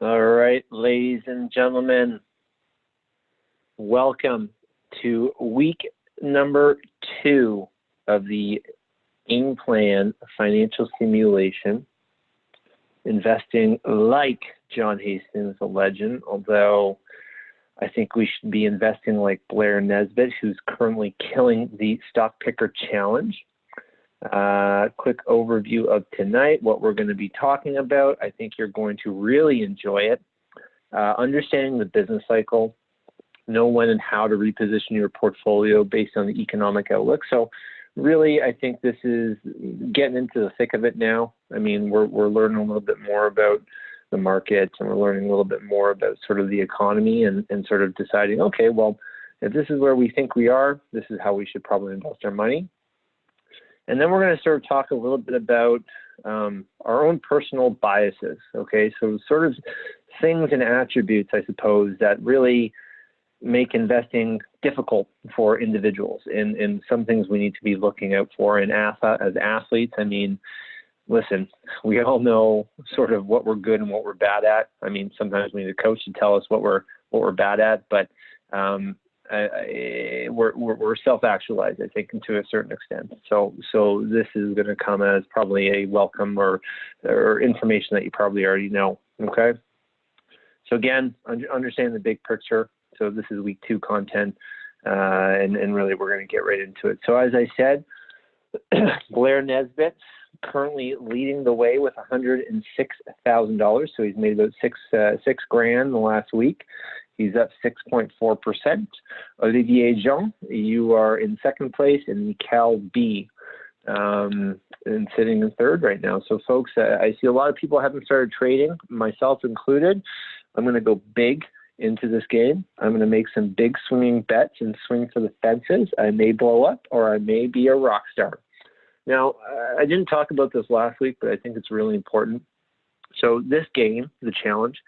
All right, ladies and gentlemen, welcome to week number 2 of the Game Plan Financial Simulation. Investing like John Hastings, a legend, although I think we should be investing like Blair Nesbitt, who's currently killing the Stock Picker Challenge. Quick overview of tonight, what we're going to be talking about. I think you're going to really enjoy it. Understanding the business cycle, know when and how to reposition your portfolio based on the economic outlook. So really, I think this is getting into the thick of it now. I mean, we're learning a little bit more about the markets, and we're learning a little bit more about sort of the economy and sort of deciding, okay, well, if this is where we think we are, this is how we should probably invest our money. And then we're going to sort of talk a little bit about our own personal biases, okay? So sort of things and attributes, I suppose, that really make investing difficult for individuals, and some things we need to be looking out for. And as athletes, I mean, listen, we all know sort of what we're good and what we're bad at. I mean, sometimes we need a coach to tell us what we're bad at, but we're self-actualized, I think, to a certain extent. So this is going to come as probably a welcome or information that you probably already know. Okay. So again, understand the big picture. So this is week 2 content, and really we're going to get right into it. So as I said, Blair Nesbitt currently leading the way with $106,000. So he's made about six grand the last week. He's up 6.4%. Olivier Jean, you are in second place, and Mikhail B. And sitting in third right now. So folks, I see a lot of people haven't started trading, myself included. I'm going to go big into this game. I'm going to make some big swinging bets and swing for the fences. I may blow up, or I may be a rock star. Now, I didn't talk about this last week, but I think it's really important. So this game, the challenge,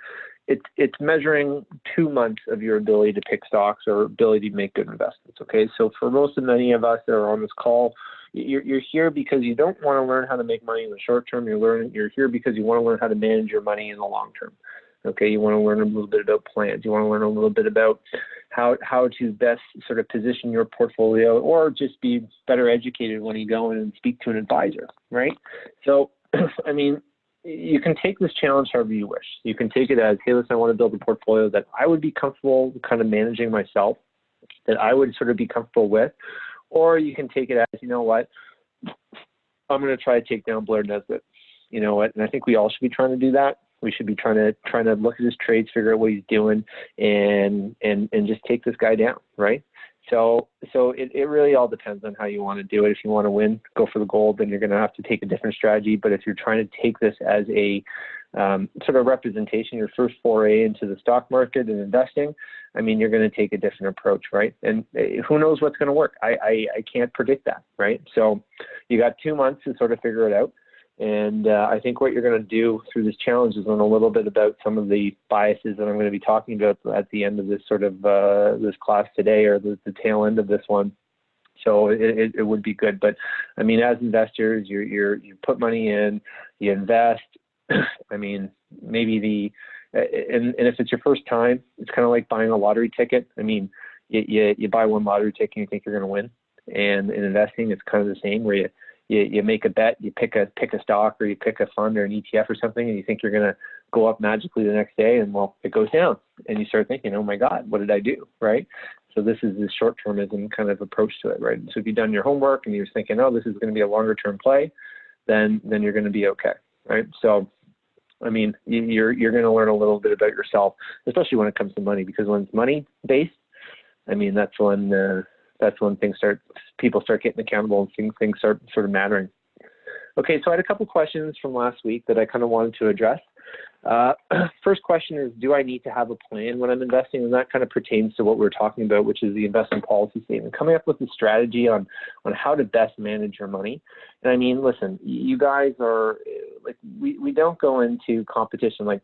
it's measuring 2 months of your ability to pick stocks or ability to make good investments. Okay, so for most of many of us that are on this call, you're here because you don't want to learn how to make money in the short term. You're here because you want to learn how to manage your money in the long term. Okay, you want to learn a little bit about plans. You want to learn a little bit about how to best sort of position your portfolio, or just be better educated when you go in and speak to an advisor, right? So, I mean, you can take this challenge however you wish. You can take it as, hey, listen, I want to build a portfolio that I would be comfortable kind of managing myself, that I would sort of be comfortable with. Or you can take it as, you know what, I'm going to try to take down Blair Nesbitt. You know what, and I think we all should be trying to do that. We should be trying to look at his trades, figure out what he's doing, and just take this guy down, right? So it really all depends on how you want to do it. If you want to win, go for the gold, then you're going to have to take a different strategy. But if you're trying to take this as a sort of representation, your first foray into the stock market and investing, I mean, you're going to take a different approach, right? And who knows what's going to work? I can't predict that, right? So you got 2 months to sort of figure it out. And I think what you're going to do through this challenge is learn a little bit about some of the biases that I'm going to be talking about at the end of this sort of this class today, or the tail end of this one. So it would be good. But I mean, as investors, you put money in, you invest. I mean, maybe and if it's your first time, it's kind of like buying a lottery ticket. I mean, you buy one lottery ticket and you think you're going to win. And in investing, it's kind of the same, where you make a bet, you pick a stock, or you pick a fund or an ETF or something, and you think you're going to go up magically the next day, and well, it goes down, and you start thinking, oh my God, what did I do, right? So this is the short-termism kind of approach to it, right? So if you've done your homework and you're thinking, oh, this is going to be a longer-term play, then you're going to be okay, right? So, I mean, you're going to learn a little bit about yourself, especially when it comes to money, because when it's money-based, I mean, that's when people start getting accountable, and things start sort of mattering. Okay, so I had a couple questions from last week that I kind of wanted to address. First question is, do I need to have a plan when I'm investing? And that kind of pertains to what we're talking about, which is the investment policy statement, coming up with a strategy on how to best manage your money. And I mean, listen, you guys are like, we don't go into competition. Like,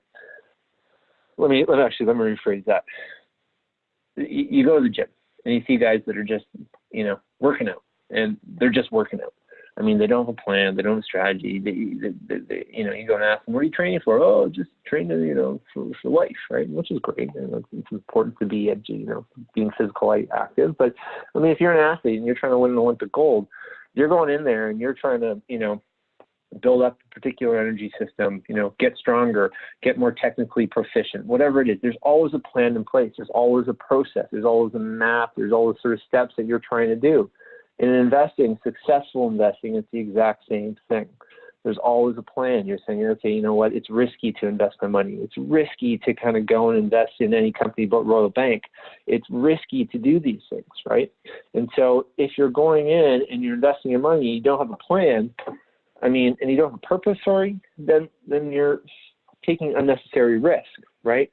let me rephrase that. You go to the gym and you see guys that are just, working out, and they're just working out. I mean, they don't have a plan, they don't have a strategy. They you know, you go and ask them, what are you training for? Oh, just training, you know, for life, right? Which is great. You know, it's important to be, you know, being physically active. But I mean, if you're an athlete and you're trying to win an Olympic gold, you're going in there and you're trying to, you know, build up a particular energy system, you know, get stronger, get more technically proficient, whatever it is. There's always a plan in place. There's always a process. There's always a map. There's always sort of steps that you're trying to do. In investing, successful investing, it's the exact same thing. There's always a plan. You're saying, okay, you know what? It's risky to invest my money. It's risky to kind of go and invest in any company but Royal Bank. It's risky to do these things, right? And so if you're going in and you're investing your money, you don't have a plan, I mean, and you don't have a purpose, then you're taking unnecessary risk, right?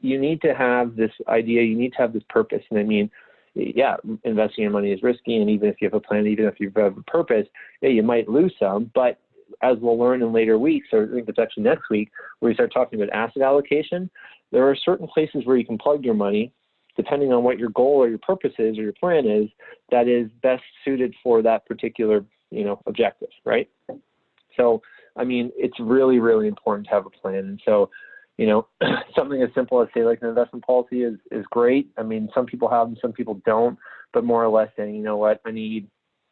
You need to have this idea, you need to have this purpose. And I mean, yeah, investing your money is risky. And even if you have a plan, even if you have a purpose, yeah, you might lose some. But as we'll learn in later weeks, or I think it's actually next week, where we start talking about asset allocation, there are certain places where you can plug your money, depending on what your goal or your purpose is or your plan is, that is best suited for that particular, you know, objective, right? So, I mean, it's really, really important to have a plan. And so, you know, something as simple as, say, like an investment policy is great. I mean, some people have them, some people don't, but more or less saying, you know what, I need,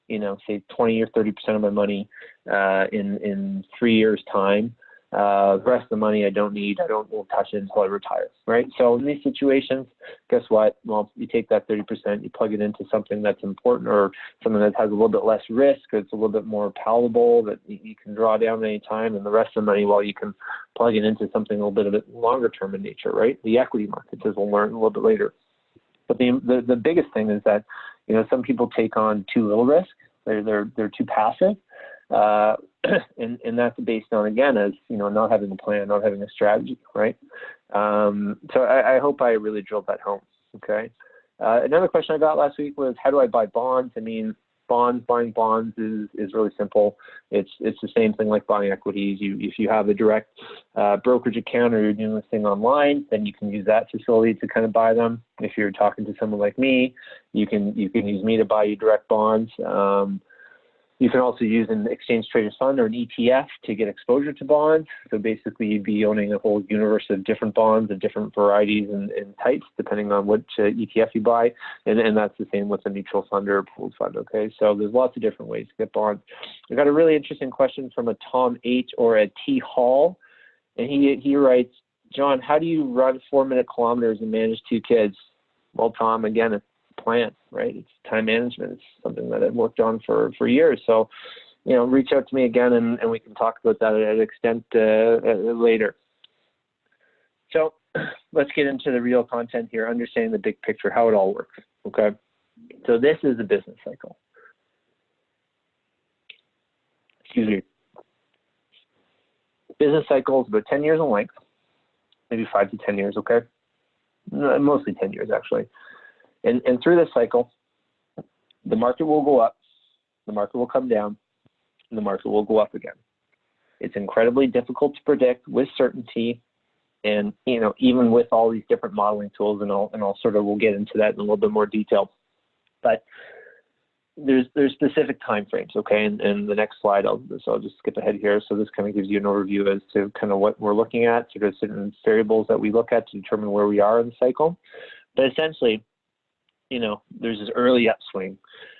you know, say 20 or 30% of my money in 3 years' time. The rest of the money I don't need. I won't touch it until I retire, right? So in these situations, guess what? Well, you take that 30%, you plug it into something that's important or something that has a little bit less risk, or it's a little bit more palatable that you can draw down at any time, and the rest of the money, well, you can plug it into something a little bit longer term in nature, right? The equity markets, as we'll learn a little bit later. But the biggest thing is that, you know, some people take on too little risk. They're too passive. And that's based on, again, as you know, not having a plan, not having a strategy, right? So I hope I really drilled that home. Okay. Another question I got last week was, how do I buy bonds? I mean, buying bonds is really simple. It's the same thing like buying equities. If you have a direct brokerage account or you're doing this thing online, then you can use that facility to kind of buy them. If you're talking to someone like me, you can use me to buy you direct bonds. You can also use an exchange traded fund or an ETF to get exposure to bonds. So basically, you'd be owning a whole universe of different bonds of different varieties and types, depending on which ETF you buy. And that's the same with a mutual fund or a pooled fund. Okay, so there's lots of different ways to get bonds. I got a really interesting question from a Tom H or a T Hall, and he writes, John, how do you run 4-minute kilometers and manage 2 kids? Well, Tom, again, it's plan, right? It's time management. It's something that I've worked on for years. So, you know, reach out to me again and we can talk about that at extent later. So let's get into the real content here, understanding the big picture, how it all works. Okay. So this is a business cycle. Excuse me. Business cycle is about 10 years in length, maybe 5 to 10 years. Okay. Mostly 10 years actually. And through this cycle, the market will go up, the market will come down, and the market will go up again. It's incredibly difficult to predict with certainty, and you know, even with all these different modeling tools, and I'll sort of, we'll get into that in a little bit more detail. But there's specific time frames, okay? And the next slide, I'll just skip ahead here. So this kind of gives you an overview as to kind of what we're looking at, sort of certain variables that we look at to determine where we are in the cycle. But essentially, you know, there's this early upswing.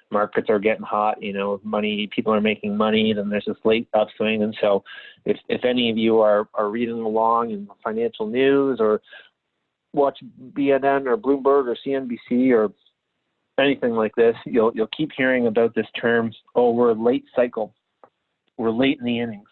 Markets are getting hot, you know, people are making money, then there's this late upswing. And so if any of you are reading along in financial news or watch BNN or Bloomberg or CNBC or anything like this, you'll keep hearing about this term, oh, we're late cycle. We're late in the innings.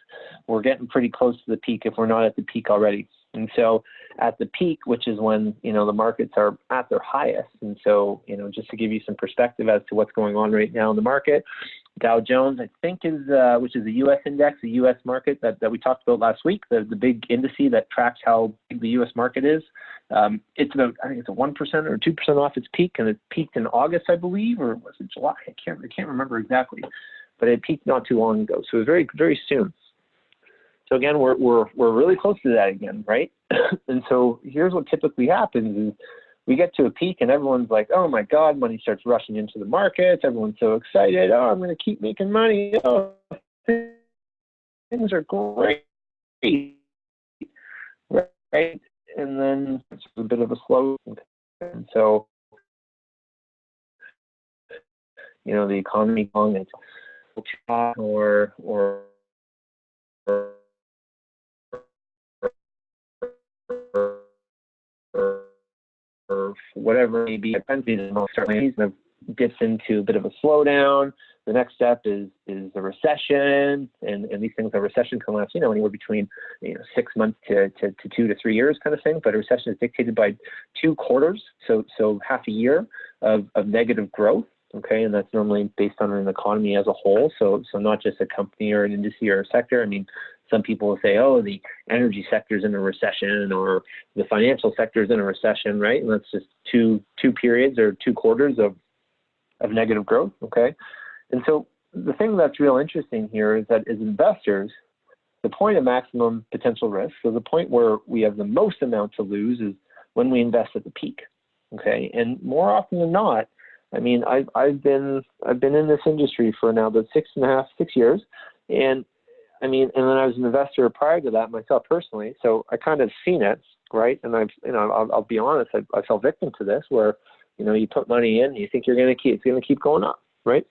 We're getting pretty close to the peak if we're not at the peak already. And so at the peak, which is when, you know, the markets are at their highest. And so, you know, just to give you some perspective as to what's going on right now in the market, Dow Jones, I think which is the U.S. index, the U.S. market that we talked about last week, the big indice that tracks how big the U.S. market is. It's about, I think it's a 1% or 2% off its peak, and it peaked in August, I believe, or was it July? I can't remember exactly, but it peaked not too long ago. So it was very, very soon. So again, we're really close to that again, right? And so here's what typically happens is we get to a peak and everyone's like, oh my God, money starts rushing into the markets. Everyone's so excited. Oh, I'm going to keep making money. Oh, things are great. Right. And then it's a bit of a slow. And so, the economy going into or whatever it may be, certainly dips into a bit of a slowdown. The next step is the recession, and these things, a recession can last, anywhere between 6 months to 2 to 3 years kind of thing. But a recession is dictated by 2 quarters, so half a year of negative growth. Okay, and that's normally based on an economy as a whole. So not just a company or an industry or a sector. I mean, some people will say, oh, the energy sector is in a recession, or the financial sector is in a recession, right? And that's just two periods or 2 quarters of negative growth. Okay, and so the thing that's real interesting here is that as investors, the point of maximum potential risk, so the point where we have the most amount to lose, is when we invest at the peak. Okay, and more often than not, I mean, I've been in this industry for now about 6 years, and I mean, and then I was an investor prior to that myself personally, so I kind of seen it, right? And I'll be honest, I fell victim to this, where you put money in, you think it's going to keep going up, right?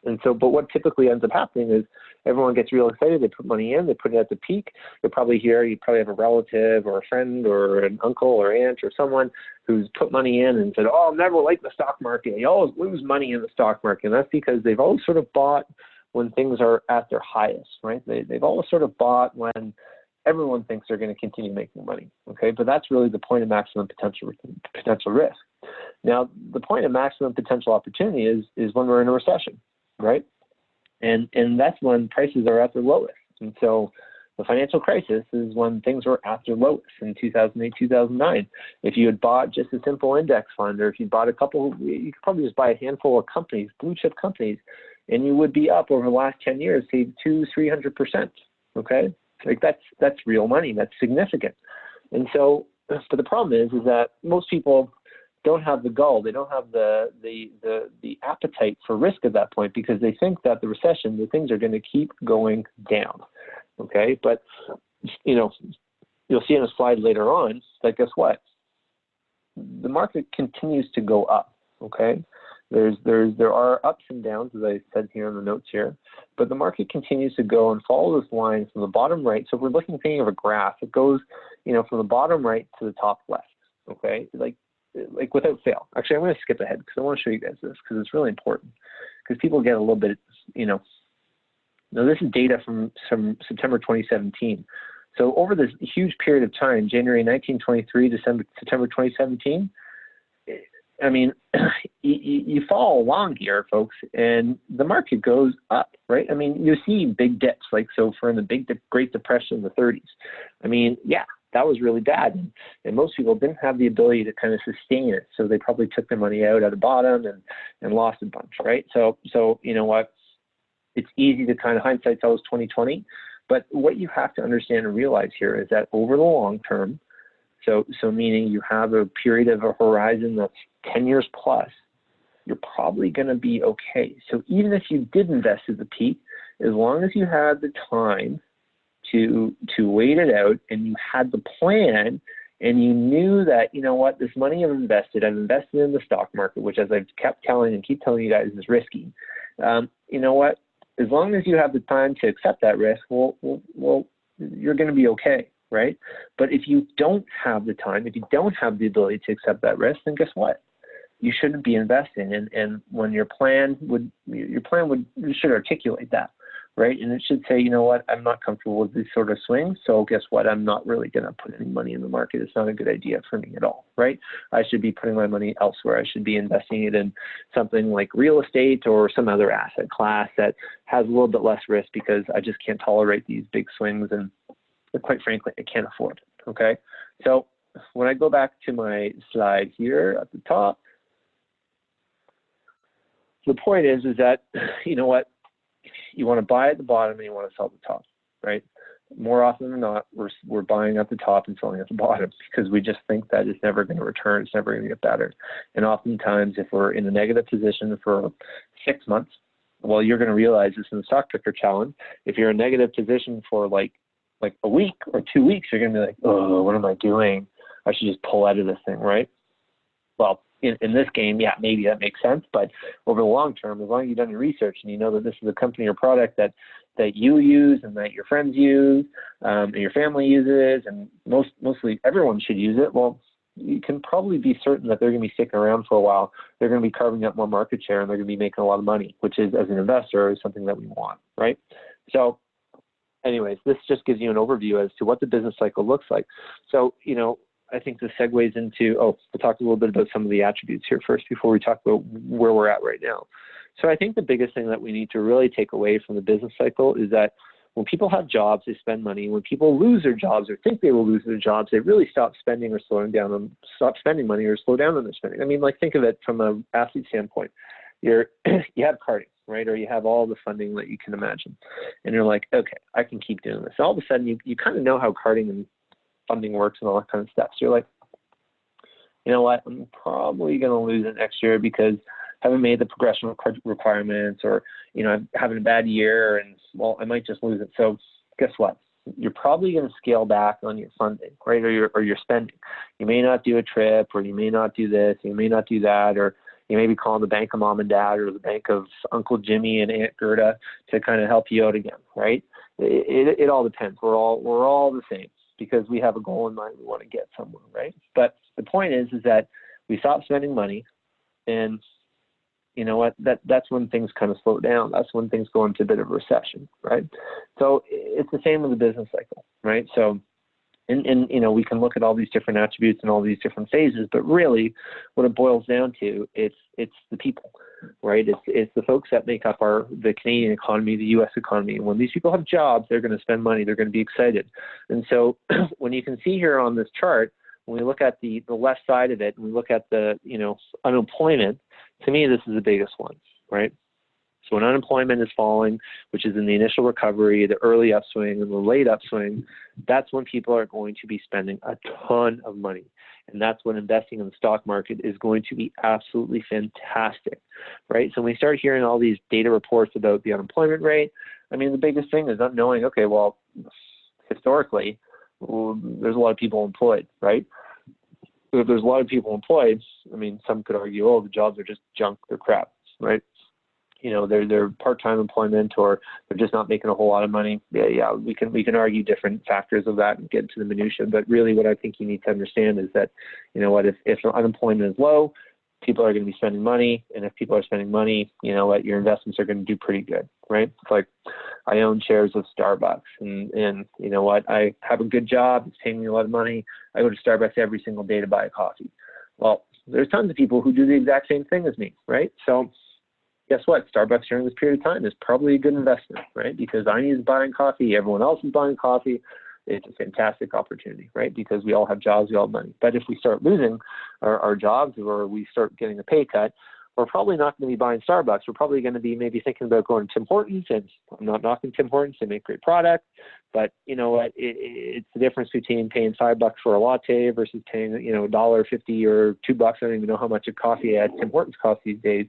And so, but what typically ends up happening is everyone gets real excited. They put money in, they put it at the peak. You probably have a relative or a friend or an uncle or aunt or someone who's put money in and said, oh, I'll never like the stock market. You always lose money in the stock market. And that's because they've always sort of bought when things are at their highest, right? They've always sort of bought when everyone thinks they're going to continue making money, okay? But that's really the point of maximum potential risk. Now, the point of maximum potential opportunity is when we're in a recession, right? And that's when prices are at their lowest. And so the financial crisis is when things were at their lowest in 2008, 2009. If you had bought just a simple index fund, or if you bought you could probably just buy a handful of companies, blue chip companies, and you would be up over the last 10 years, say 200-300%, okay? Like that's real money, that's significant. And so, but the problem is that most people don't have the gall, they don't have the appetite for risk at that point, because they think that the things are going to keep going down, okay? But you'll see in a slide later on that, guess what? The market continues to go up, okay? There are ups and downs, as I said here in the notes here, but the market continues to go and follow this line from the bottom right. So if we're thinking of a graph, it goes, from the bottom right to the top left, okay? Like without fail. Actually, I'm going to skip ahead because I want to show you guys this, because it's really important, because people get a little bit, Now, this is data from September 2017. So over this huge period of time, January 1923 to September 2017, I mean, you follow along here, folks, and the market goes up, right? I mean, you see big dips, for in the Great Depression in the 30s. I mean, yeah, that was really bad, and most people didn't have the ability to kind of sustain it, so they probably took their money out at the bottom and lost a bunch, right? So you know what? It's easy to kind of hindsight's always 20/20, but what you have to understand and realize here is that over the long term, so meaning you have a period of a horizon that's 10 years plus, you're probably going to be okay. So even if you did invest at the peak, as long as you had the time to wait it out, and you had the plan, and you knew that, this money I've invested in the stock market, which, as I've kept telling you guys, is risky. You know what? As long as you have the time to accept that risk, well, you're going to be okay, right? But if you don't have the time, if you don't have the ability to accept that risk, then guess what? You shouldn't be investing. And when you should articulate that, right? And it should say, you know what, I'm not comfortable with these sort of swings, so guess what? I'm not really going to put any money in the market. It's not a good idea for me at all, right? I should be putting my money elsewhere. I should be investing it in something like real estate or some other asset class that has a little bit less risk, because I just can't tolerate these big swings, and quite frankly, I can't afford it, okay? So when I go back to my slide here at the top, the point is that, you know what, you want to buy at the bottom and you want to sell at the top, right? more often than not, we're buying at the top and selling at the bottom because we just think that it's never going to return. It's never going to get better. And oftentimes, if we're in a negative position for 6 months, well, you're going to realize this in the stock picker challenge. If you're in a negative position for like a week or 2 weeks, you're going to be like, oh, what am I doing? I should just pull out of this thing, right? Well, in this game, yeah, maybe that makes sense. But over the long term, as long as you've done your research and you know that this is a company or product that you use and that your friends use and your family uses and mostly everyone should use it, well, you can probably be certain that they're going to be sticking around for a while. They're going to be carving up more market share and they're going to be making a lot of money, which is, as an investor, is something that we want, right? So anyways, this just gives you an overview as to what the business cycle looks like. So, I think this segues into, we'll talk a little bit about some of the attributes here first before we talk about where we're at right now. So I think the biggest thing that we need to really take away from the business cycle is that when people have jobs, they spend money. When people lose their jobs or think they will lose their jobs, they really stop spending or stop spending money or slow down on their spending. I mean, like, think of it from an athlete standpoint. You have karting, right? Or you have all the funding that you can imagine. And you're like, okay, I can keep doing this. And all of a sudden, you kind of know how karting and funding works and all that kind of stuff. So you're like, you know what, I'm probably going to lose it next year because I haven't made the progression requirements, or, I'm having a bad year and, well, I might just lose it. So guess what? You're probably going to scale back on your funding, right? Or your spending. You may not do a trip, or you may not do this, you may not do that, or you may be calling the bank of mom and dad or the bank of Uncle Jimmy and Aunt Gerda to kind of help you out again, right? It all depends. We're all the same, because we have a goal in mind. We want to get somewhere, right? But the point is that we stop spending money, and you know what? That's when things kind of slow down. That's when things go into a bit of a recession, right? So it's the same with the business cycle, right? So, and we can look at all these different attributes and all these different phases, but really, what it boils down to, it's the people, right? It's the folks that make up the Canadian economy, the U.S. economy. And when these people have jobs, they're going to spend money. They're going to be excited. And so, when you can see here on this chart, when we look at the left side of it, and we look at the unemployment, to me, this is the biggest one, right? So when unemployment is falling, which is in the initial recovery, the early upswing and the late upswing, that's when people are going to be spending a ton of money. And that's when investing in the stock market is going to be absolutely fantastic, right? So when we start hearing all these data reports about the unemployment rate, I mean, the biggest thing is not knowing, okay, well, historically, there's a lot of people employed, right? So if there's a lot of people employed, I mean, some could argue, the jobs are just junk, they're crap, right? They're part-time employment, or they're just not making a whole lot of money. Yeah, we can argue different factors of that and get into the minutia. But really, what I think you need to understand is that, if unemployment is low, people are going to be spending money, and if people are spending money, your investments are going to do pretty good, right? It's like I own shares of Starbucks, and I have a good job. It's paying me a lot of money. I go to Starbucks every single day to buy a coffee. Well, there's tons of people who do the exact same thing as me, right? So guess what? Starbucks during this period of time is probably a good investment, right? Because I need to buy coffee. Everyone else is buying coffee. It's a fantastic opportunity, right? Because we all have jobs, we all have money. But if we start losing our jobs, or we start getting a pay cut, we're probably not going to be buying Starbucks. We're probably going to be maybe thinking about going to Tim Hortons, and I'm not knocking Tim Hortons. They make great product, but you know what? It's the difference between paying $5 for a latte versus paying, $1.50 or $2. I don't even know how much a coffee at Tim Hortons costs these days,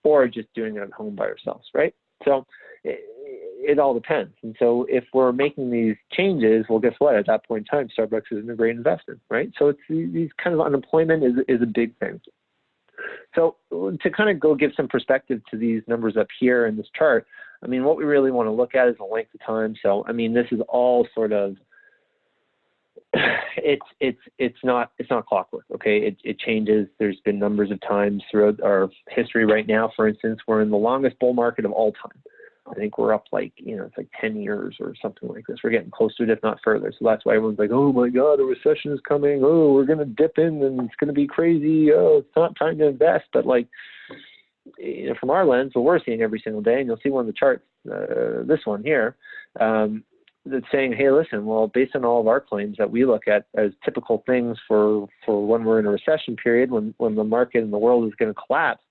or just doing it at home by ourselves, right? So it all depends. And so if we're making these changes, well, guess what? At that point in time, Starbucks isn't a great investment, right? So it's these kind of unemployment is a big thing. So to kind of go give some perspective to these numbers up here in this chart, I mean, what we really want to look at is the length of time. So, I mean, this is all sort of, it's not clockwork, okay? It changes. There's been numbers of times throughout our history. Right now, for instance, we're in the longest bull market of all time. I think we're up it's like 10 years or something like this. We're getting close to it, if not further. So that's why everyone's like, oh my God, a recession is coming. Oh, we're going to dip in and it's going to be crazy. Oh, it's not time to invest. But from our lens, what we're seeing every single day, and you'll see one of the charts, this one here, that's saying, hey, listen, well, based on all of our claims that we look at as typical things for when we're in a recession period, when the market and the world is going to collapse,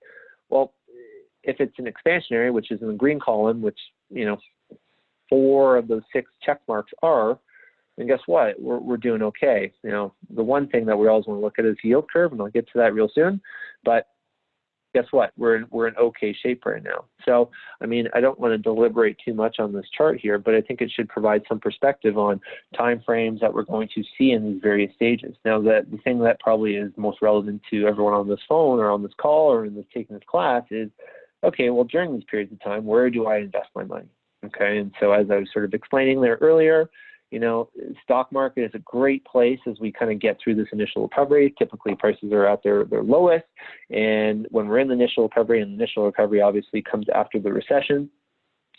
well, if it's an expansionary, which is in the green column, which, 4 of those 6 check marks are, then guess what? We're doing okay. You know, the one thing that we always want to look at is yield curve, and I'll get to that real soon. But guess what? We're in okay shape right now. So, I mean, I don't want to deliberate too much on this chart here, but I think it should provide some perspective on time frames that we're going to see in these various stages. Now, the thing that probably is most relevant to everyone on this phone or on this call or in this taking this class is, okay, well, during these periods of time, where do I invest my money? Okay, and so as I was sort of explaining there earlier, you know, stock market is a great place as we kind of get through this initial recovery. Typically, prices are at their lowest, and when we're in the initial recovery, and the initial recovery obviously comes after the recession,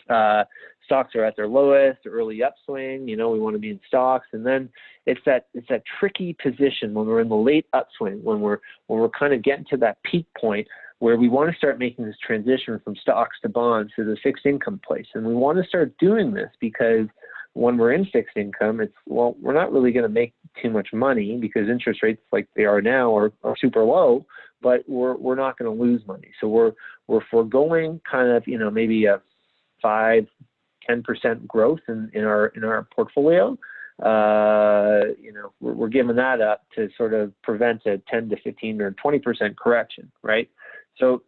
stocks are at their lowest, early upswing. You know, we want to be in stocks, and then it's that tricky position when we're in the late upswing, when we're kind of getting to that peak point where we want to start making this transition from stocks to bonds to the fixed income place, and we want to start doing this because when we're in fixed income, it's, well, we're not really going to make too much money because interest rates like they are now are super low, but we're not going to lose money. So we're foregoing kind of, you know, maybe a 5-10% growth in our portfolio. You know, we're giving that up to sort of prevent a 10 to 15 or 20% correction, right? So,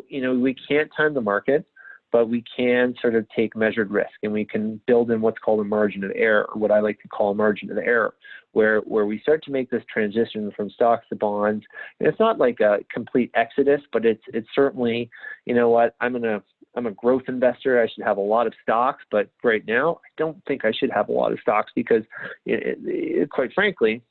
you know, we can't time the market, but we can sort of take measured risk, and we can build in what's called a margin of error, or what I like to call a margin of error, where we start to make this transition from stocks to bonds. And it's not like a complete exodus, but it's certainly, you know what, I'm a growth investor. I should have a lot of stocks, but right now I don't think I should have a lot of stocks because, quite frankly,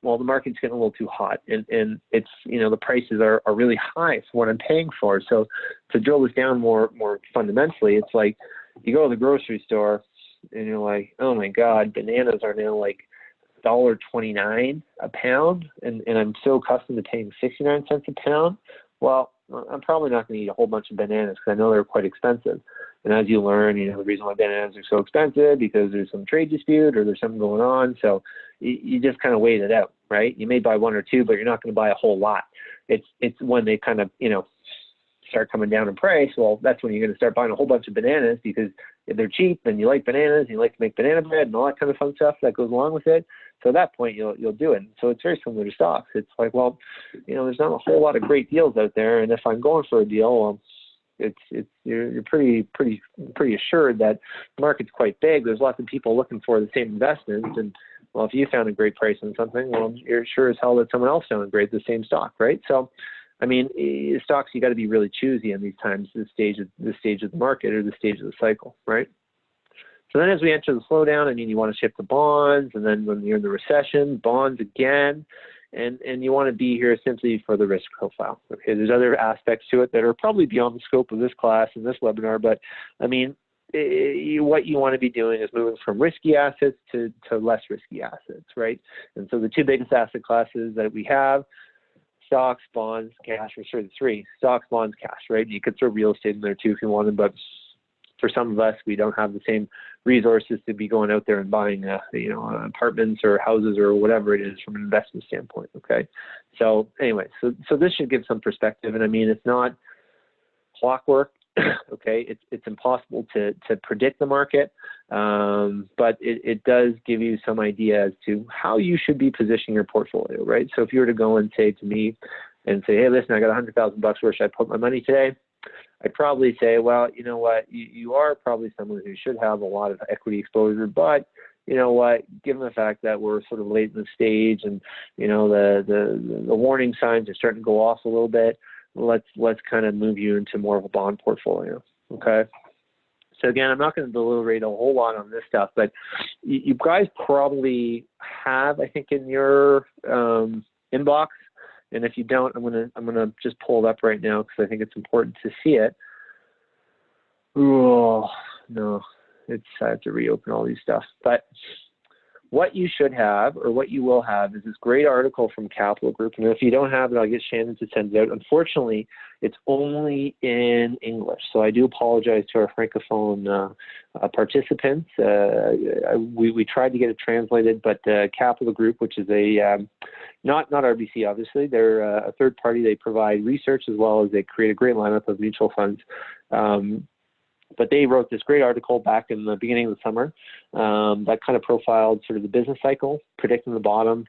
well, the market's getting a little too hot, and it's, you know, the prices are really high for what I'm paying for. So to drill this down more fundamentally, it's like you go to the grocery store and you're like, oh my God, bananas are now like $1.29 a pound, and I'm so accustomed to paying 69 cents a pound. Well, I'm probably not going to eat a whole bunch of bananas because I know they're quite expensive. And as you learn, you know, the reason why bananas are so expensive because there's some trade dispute or there's something going on. So you just kind of wait it out, right? You may buy 1 or 2, but you're not going to buy a whole lot. It's when they kind of, you know, start coming down in price. Well, that's when you're going to start buying a whole bunch of bananas because if they're cheap and you like bananas and you like to make banana bread and all that kind of fun stuff that goes along with it. So at that point, you'll do it. So it's very similar to stocks. It's like, well, you know, there's not a whole lot of great deals out there, and if I'm going for a deal, well, you're pretty assured that the market's quite big. There's lots of people looking for the same investments, and well, if you found a great price on something, well, you're sure as hell that someone else found a great the same stock, right? So, I mean, stocks, you got to be really choosy in these times, this stage of the market or the stage of the cycle, right? So then as we enter the slowdown, I mean, you want to shift to bonds, and then when you're in the recession, bonds again, and you want to be here simply for the risk profile. Okay, there's other aspects to it that are probably beyond the scope of this class and this webinar, but I mean, what you want to be doing is moving from risky assets to less risky assets, right? And so the 2 biggest asset classes that we have, stocks, bonds, cash, or sorry, the 3, stocks, bonds, cash, right? You could throw real estate in there too if you wanted, but for some of us, we don't have the same resources to be going out there and buying, apartments or houses or whatever it is from an investment standpoint. Okay, so anyway, so this should give some perspective, and I mean, it's not clockwork. Okay, it's impossible to predict the market, but it does give you some idea as to how you should be positioning your portfolio, right? So if you were to go and say to me, and say, hey, listen, I got $100,000, where should I put my money today? I'd probably say, well, you know what, you are probably someone who should have a lot of equity exposure, but you know what, given the fact that we're sort of late in the stage and, you know, the warning signs are starting to go off a little bit, let's kind of move you into more of a bond portfolio, okay? So again, I'm not going to deliberate a whole lot on this stuff, but you guys probably have, I think, in your inbox. And if you don't, I'm gonna just pull it up right now because I think it's important to see it. Oh no, I have to reopen all these stuff. But what you should have, or what you will have, is this great article from Capital Group. And if you don't have it, I'll get Shannon to send it out. Unfortunately, it's only in English, so I do apologize to our Francophone participants. We tried to get it translated, but Capital Group, which is a not RBC, obviously, they're a third party. They provide research as well as they create a great lineup of mutual funds. But they wrote this great article back in the beginning of the summer that kind of profiled sort of the business cycle, predicting the bottom,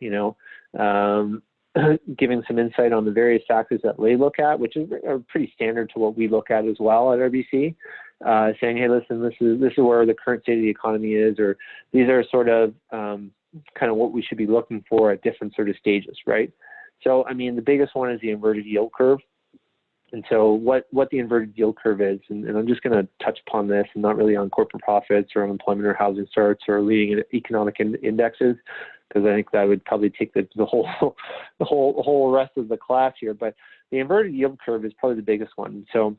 giving some insight on the various factors that they look at, which are pretty standard to what we look at as well at RBC, saying, hey, listen, this is where the current state of the economy is, or these are sort of kind of what we should be looking for at different sort of stages, right? So, I mean, the biggest one is the inverted yield curve. And so what the inverted yield curve is, and I'm just going to touch upon this, and not really on corporate profits or unemployment or housing starts or leading economic indexes, because I think that would probably take the whole rest of the class here. But the inverted yield curve is probably the biggest one. So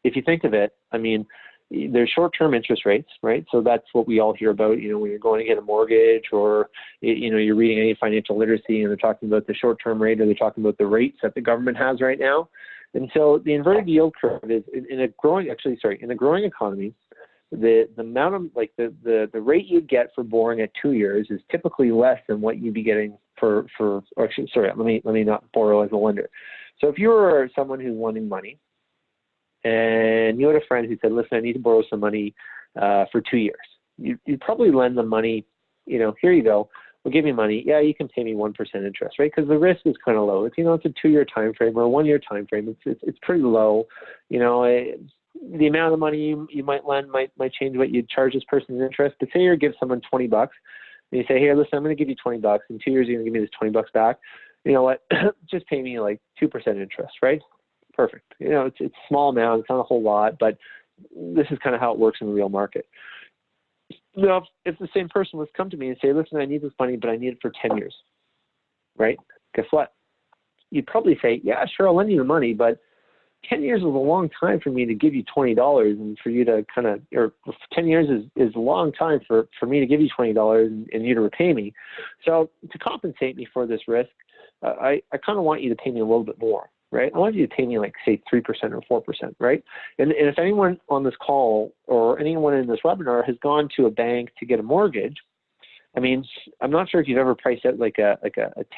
if you think of it, I mean, there's short-term interest rates, right? So that's what we all hear about, when you're going to get a mortgage, or, you're reading any financial literacy and they're talking about the short-term rate, or they're talking about the rates that the government has right now. And so the inverted yield curve is in a growing economy, the amount of the rate you get for borrowing at 2 years is typically less than what you'd be getting let me not borrow as a lender. So if you were someone who's lending money and you had a friend who said, listen, I need to borrow some money for 2 years, you'd probably lend them money, here you go. We'll give you money. Yeah, you can pay me 1% interest, right? Because the risk is kind of low. It's it's a 2-year time frame or a 1-year time frame. It's pretty low. The amount of money you might lend might change what you charge this person in interest. But say you give someone $20, and you say, here, listen, I'm going to give you $20. In 2 years, you're going to give me this $20 back. You know what? Just pay me like 2% interest, right? Perfect. It's a small amount. It's not a whole lot, but this is kind of how it works in the real market. Now, if the same person was come to me and say, listen, I need this money, but I need it for 10 years, right? Guess what? You'd probably say, yeah, sure, I'll lend you the money, but 10 years is a long time for me to give you $20 and for you to or 10 years is a long time for me to give you $20 and you to repay me. So to compensate me for this risk, I kind of want you to pay me a little bit more, right? I want you to pay me like, say, 3% or 4%, right? And if anyone on this call or anyone in this webinar has gone to a bank to get a mortgage, I mean, I'm not sure if you've ever priced out like a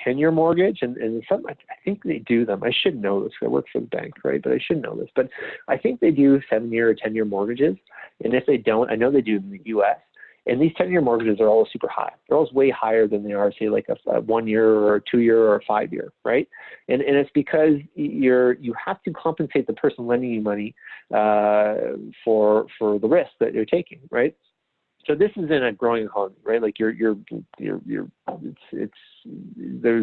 10-year mortgage, and some, I think they do them. I should know this. I work for the bank, right? But I should know this. But I think they do 7-year or 10-year mortgages. And if they don't, I know they do in the U.S. And these 10-year mortgages are always super high. They're always way higher than they are, say, like a 1-year or a 2-year or a 5-year, right? And it's because you have to compensate the person lending you money for the risk that you're taking, right? So this is in a growing economy, right? Like there's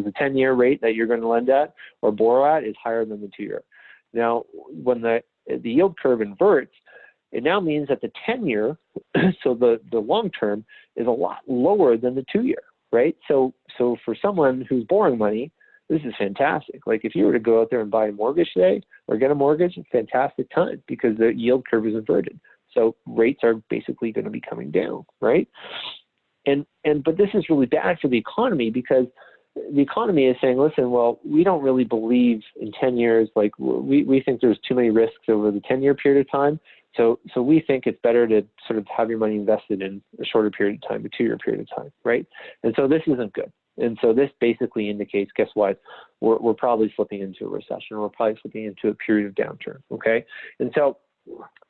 a 10-year rate that you're going to lend at or borrow at is higher than the 2-year. Now, when the yield curve inverts, it now means that the 10-year, so the long term, is a lot lower than the 2-year, right? So for someone who's borrowing money, this is fantastic. Like if you were to go out there and buy a mortgage today or get a mortgage, it's a fantastic time because the yield curve is inverted. So rates are basically going to be coming down, right? But this is really bad for the economy because the economy is saying, listen, well, we don't really believe in 10 years. Like we think there's too many risks over the 10-year period of time. So we think it's better to sort of have your money invested in a shorter period of time, a 2-year period of time, right? And so this isn't good. And so this basically indicates, guess what? We're probably slipping into a recession. We're probably slipping into a period of downturn, okay? And so,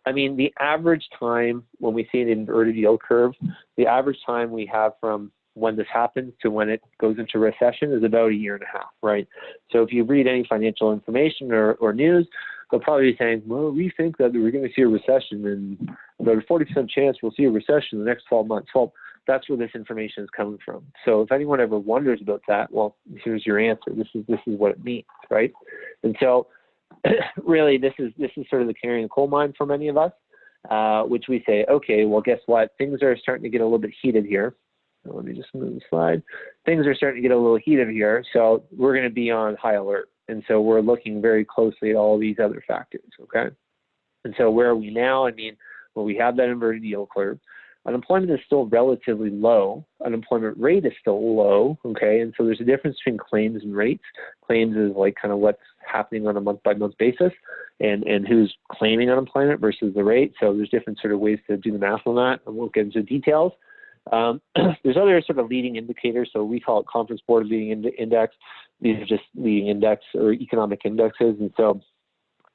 I mean, the average time when we see an inverted yield curve, the average time we have from when this happens to when it goes into recession is about 1.5 years, right? So if you read any financial information or news, they'll probably be saying, well, we think that we're going to see a recession and about a 40% chance we'll see a recession in the next 12 months. Well, that's where this information is coming from. So if anyone ever wonders about that, well, here's your answer. This is what it means, right? And so really, this is sort of the canary in the coal mine for many of us, which we say, okay, well, guess what? Things are starting to get a little bit heated here. So let me just move the slide. Things are starting to get a little heated here, so we're going to be on high alert. And so we're looking very closely at all these other factors, okay? And so where are we now? I mean, well, we have that inverted yield curve. Unemployment is still relatively low. Unemployment rate is still low, okay? And so there's a difference between claims and rates. Claims is like kind of what's happening on a month-by-month basis and who's claiming unemployment versus the rate. So there's different sort of ways to do the math on that. I won't get into details. There's other sort of leading indicators. So we call it Conference Board Leading Index. These are just leading index or economic indexes. And so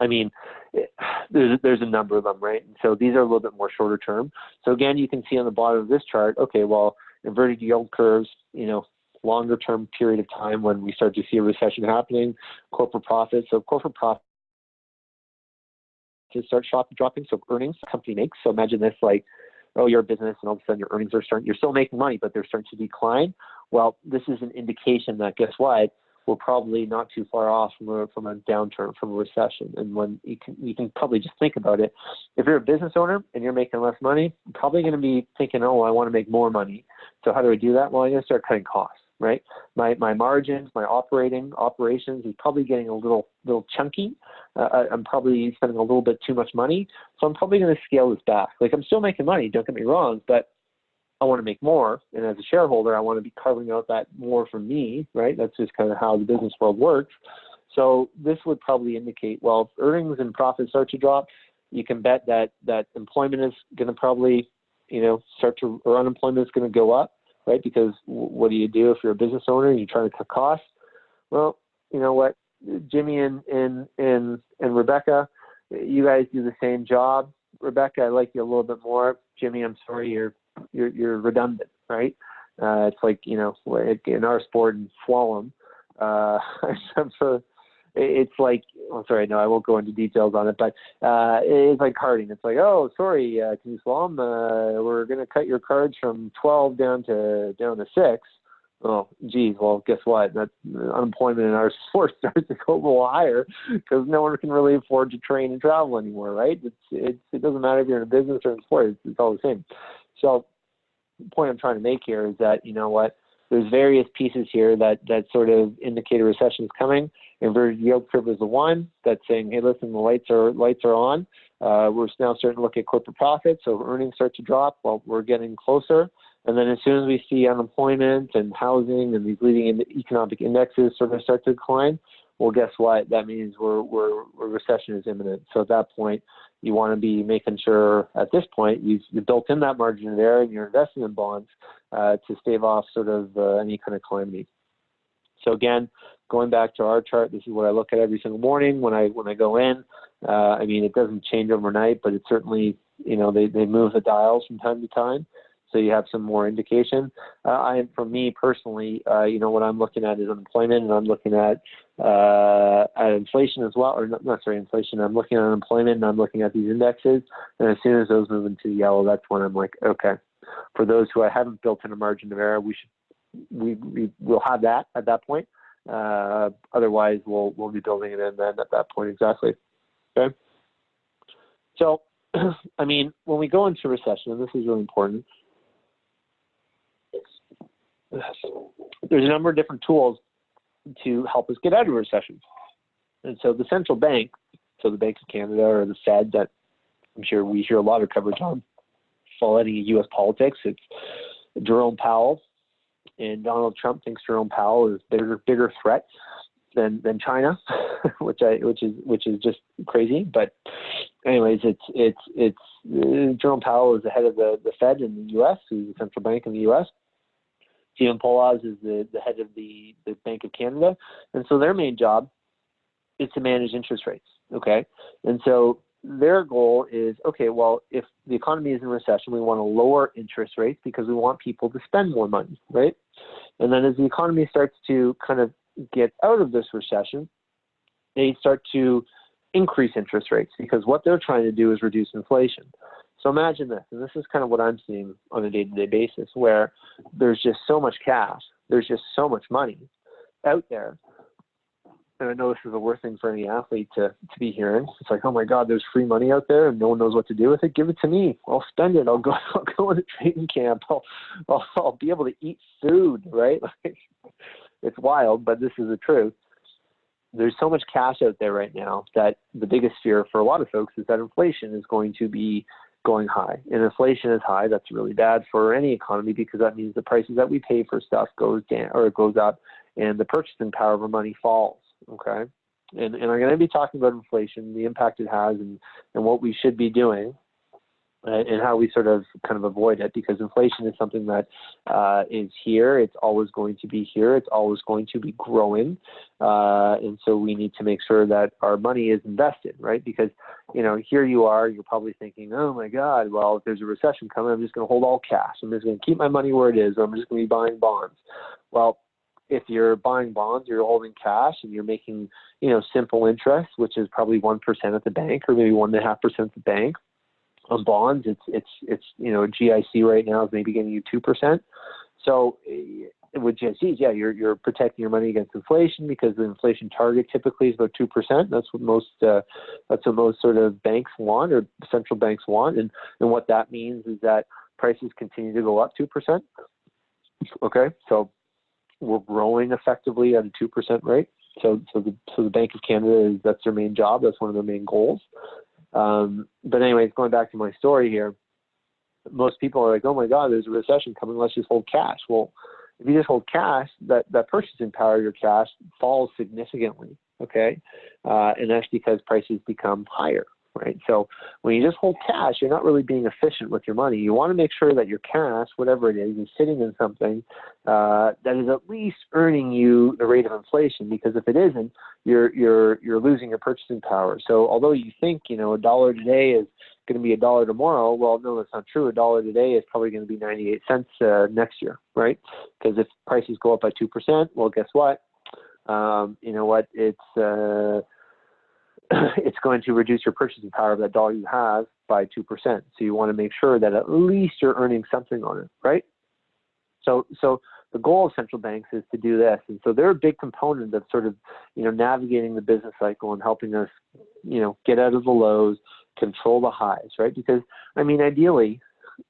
I mean, there's a number of them, right? And so these are a little bit more shorter term. So again, you can see on the bottom of this chart, okay, well, inverted yield curves, longer term period of time when we start to see a recession happening, corporate profits. So corporate profits start dropping. So earnings the company makes. So imagine this, like, oh, you're a business and all of a sudden your earnings are you're still making money, but they're starting to decline. Well, this is an indication that, guess what? We're probably not too far off from a downturn, from a recession. And when you can probably just think about it. If you're a business owner and you're making less money, you're probably going to be thinking, oh, I want to make more money. So how do I do that? Well, I'm going to start cutting costs, right? My margins, my operations is probably getting a little chunky. I'm probably spending a little bit too much money. So I'm probably going to scale this back. Like, I'm still making money, don't get me wrong, but I want to make more. And as a shareholder, I want to be carving out that more for me, right? That's just kind of how the business world works. So this would probably indicate, well, if earnings and profits start to drop, you can bet that employment is going to probably, or unemployment is going to go up, right? Because what do you do if you're a business owner and you're trying to cut costs? Well, you know what, Jimmy and Rebecca, you guys do the same job. Rebecca, I like you a little bit more. Jimmy, I'm sorry, you're redundant, right? It's like, in our sport in slalom, it's like, I'm sorry, no, I won't go into details on it, but it's like karting. It's like, oh, sorry, can you slalom? We're going to cut your cards from 12 down to 6. Oh, geez, well, guess what? That unemployment in our sport starts to go a little higher because no one can really afford to train and travel anymore, right? It doesn't matter if you're in a business or in sport. It's all the same. So the point I'm trying to make here is that, there's various pieces here that sort of indicate a recession is coming. Inverted yield curve is the one that's saying, hey, listen, the lights are on. We're now starting to look at corporate profits. So earnings start to drop. Well, we're getting closer. And then as soon as we see unemployment and housing and these leading economic indexes sort of start to decline, well, guess what? That means recession is imminent. So at that point, you want to be making sure at this point you've built in that margin of error and you're investing in bonds to stave off sort of any kind of calamity. So again, going back to our chart, this is what I look at every single morning when I go in. It doesn't change overnight, but it certainly, they move the dials from time to time. So you have some more indication. For me personally, what I'm looking at is unemployment, and I'm looking at inflation as well, or not inflation. I'm looking at unemployment, and I'm looking at these indexes. And as soon as those move into yellow, that's when I'm like, okay. For those who I haven't built in a margin of error, we'll have that at that point. Otherwise, we'll be building it in then at that point exactly. Okay. So, when we go into recession, and this is really important. There's a number of different tools to help us get out of a recession. And so the central bank, so the Bank of Canada or the Fed, that I'm sure we hear a lot of coverage on, following U.S. politics, it's Jerome Powell. And Donald Trump thinks Jerome Powell is bigger threat than China, which is just crazy. But anyways, it's Jerome Powell is the head of the Fed in the U.S., who's the central bank in the U.S. Stephen Poloz is the head of the Bank of Canada. And so their main job is to manage interest rates, okay? And so their goal is, okay, well, if the economy is in recession, we want to lower interest rates because we want people to spend more money, right? And then as the economy starts to kind of get out of this recession, they start to increase interest rates because what they're trying to do is reduce inflation. So imagine this, and this is kind of what I'm seeing on a day-to-day basis, where there's just so much cash, there's just so much money out there. And I know this is the worst thing for any athlete to be hearing. It's like, oh my God, there's free money out there and no one knows what to do with it. Give it to me. I'll spend it. I'll go into training camp. I'll be able to eat food, right? Like, it's wild, but this is the truth. There's so much cash out there right now that the biggest fear for a lot of folks is that inflation is going to be going high. And inflation is high. That's really bad for any economy because that means the prices that we pay for stuff goes down or it goes up and the purchasing power of our money falls. Okay. And I'm going to be talking about inflation, the impact it has and what we should be doing and how we sort of kind of avoid it, because inflation is something that is here. It's always going to be here. It's always going to be growing. And so we need to make sure that our money is invested, right? Because, here you are, you're probably thinking, oh my God, well, if there's a recession coming, I'm just going to hold all cash. I'm just going to keep my money where it is, or I'm just going to be buying bonds. Well, if you're buying bonds, you're holding cash and you're making, simple interest, which is probably 1% at the bank, or maybe 1.5% at the bank. On bonds, it's GIC right now is maybe getting you 2%. So with GICs, yeah, you're protecting your money against inflation, because the inflation target typically is about 2%. That's what most sort of banks want, or central banks want, and what that means is that prices continue to go up 2%. Okay, so we're growing effectively at a 2% rate. So the Bank of Canada, that's their main job. That's one of their main goals. But anyways, going back to my story here, most people are like, oh my God, there's a recession coming, let's just hold cash. Well, if you just hold cash, that purchasing power of your cash falls significantly, okay? And that's because prices become higher, right? So when you just hold cash, you're not really being efficient with your money. You want to make sure that your cash, whatever it is sitting in something that is at least earning you the rate of inflation, because if it isn't, you're losing your purchasing power. So although you think, $1 today is going to be $1 tomorrow, well, no, that's not true. $1 today is probably going to be 98 cents next year, right? Because if prices go up by 2%, well, guess what? It's going to reduce your purchasing power of that dollar you have by 2%. So you want to make sure that at least you're earning something on it, right? So the goal of central banks is to do this. And so they're a big component of sort of, navigating the business cycle and helping us, get out of the lows, control the highs, right? Because, ideally,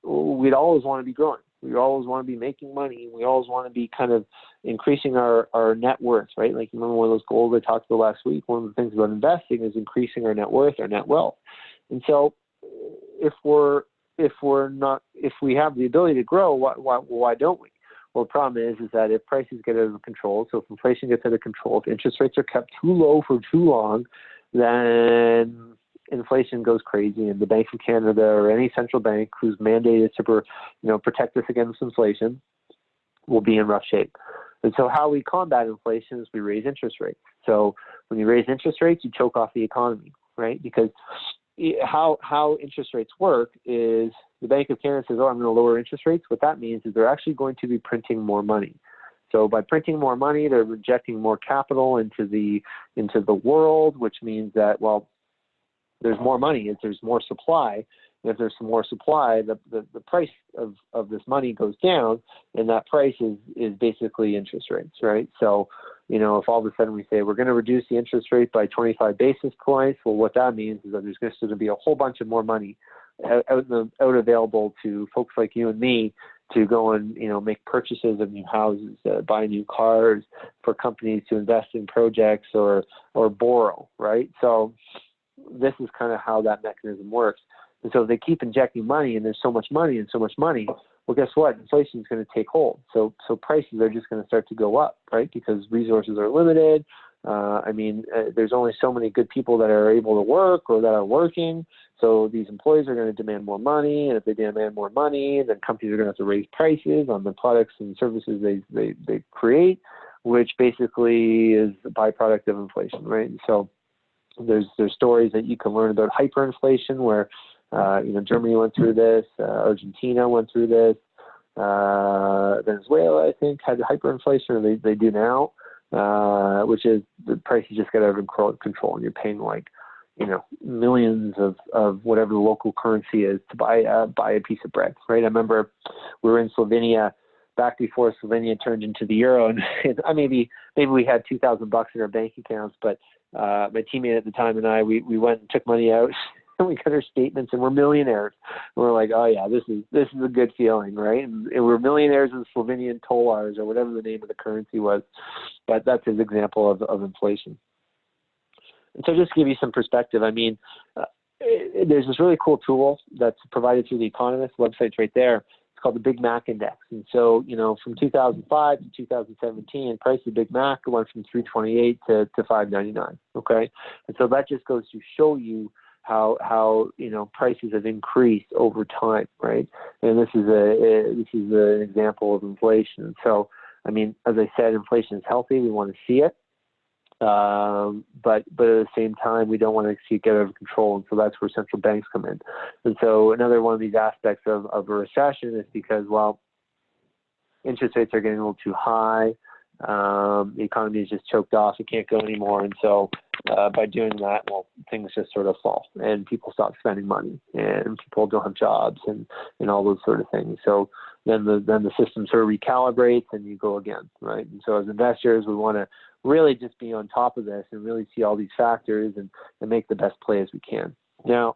we'd always want to be growing. We always want to be making money. We always want to be kind of increasing our net worth, right? Like, remember one of those goals I talked about last week? One of the things about investing is increasing our net worth, our net wealth. And so if we have the ability to grow, why don't we? Well, the problem is that if prices get out of control, so if inflation gets out of control, if interest rates are kept too low for too long, then inflation goes crazy, and the Bank of Canada or any central bank whose mandate is to protect us against inflation will be in rough shape. And so how we combat inflation is we raise interest rates. So when you raise interest rates, you choke off the economy, right? Because how interest rates work is the Bank of Canada says, I'm going to lower interest rates. What that means is they're actually going to be printing more money. So by printing more money, they're injecting more capital into the world, which means that, well, there's more money if there's more supply. And if there's some more supply, the price of this money goes down, and that price is basically interest rates, right? So, if all of a sudden we say we're going to reduce the interest rate by 25 basis points, well, what that means is that there's going to be a whole bunch of more money out available to folks like you and me to go and make purchases of new houses, buy new cars, for companies to invest in projects or borrow, right? So this is kind of how that mechanism works. And so if they keep injecting money and there's so much money, well, guess what? Inflation is going to take hold. So prices are just going to start to go up, right? Because resources are limited. There's only so many good people that are able to work or that are working. So these employees are going to demand more money. And if they demand more money, then companies are going to have to raise prices on the products and services they create, which basically is a byproduct of inflation, right? And so there's stories that you can learn about hyperinflation where, Germany went through this, Argentina went through this, Venezuela, I think, had hyperinflation, or they do now, which is the prices just get out of control, and you're paying millions of whatever the local currency is to buy a piece of bread, right? I remember we were in Slovenia back before Slovenia turned into the euro, and maybe we had $2,000 in our bank accounts, but my teammate at the time and I, we went and took money out. And we got our statements, and we're millionaires. And we're like, oh yeah, this is a good feeling, right? And we're millionaires in Slovenian tolars, or whatever the name of the currency was. But that's his example of inflation. And so just to give you some perspective, there's this really cool tool that's provided through The Economist. The website's right there. It's called the Big Mac Index. And so, from 2005 to 2017, price of Big Mac went from $3.28 to $5.99. Okay, and so that just goes to show you how prices have increased over time, right? And this is an example of inflation. So, I mean, as I said, inflation is healthy. We want to see it. But at the same time, we don't want to see it get out of control. And so that's where central banks come in. And so another one of these aspects of a recession is because, well, interest rates are getting a little too high. The economy is just choked off. It can't go anymore. And so by doing that, well, things just sort of fall and people stop spending money and people don't have jobs and all those sort of things. So then the system sort of recalibrates and you go again, right? And so as investors, we want to really just be on top of this and really see all these factors and make the best play as we can. Now,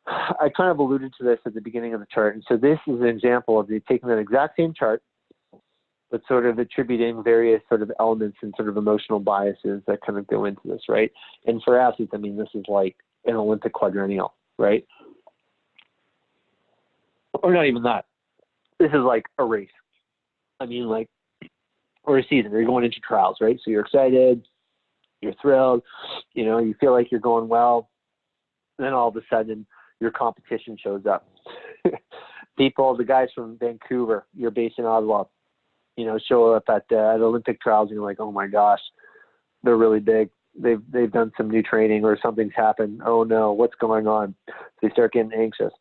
I kind of alluded to this at the beginning of the chart. And so this is an example of taking that exact same chart, but sort of attributing various sort of elements and sort of emotional biases that kind of go into this, right? And for athletes, I mean, this is like an Olympic quadrennial, right? Or not even that. This is like a race. I mean, like, or a season. You're going into trials, right? So you're excited, you're thrilled, you feel like you're going well. And then all of a sudden, your competition shows up. The guys from Vancouver, you're based in Ottawa, show up at Olympic trials, and you're like, oh my gosh, they're really big. They've done some new training or something's happened. Oh no, what's going on? So they start getting anxious.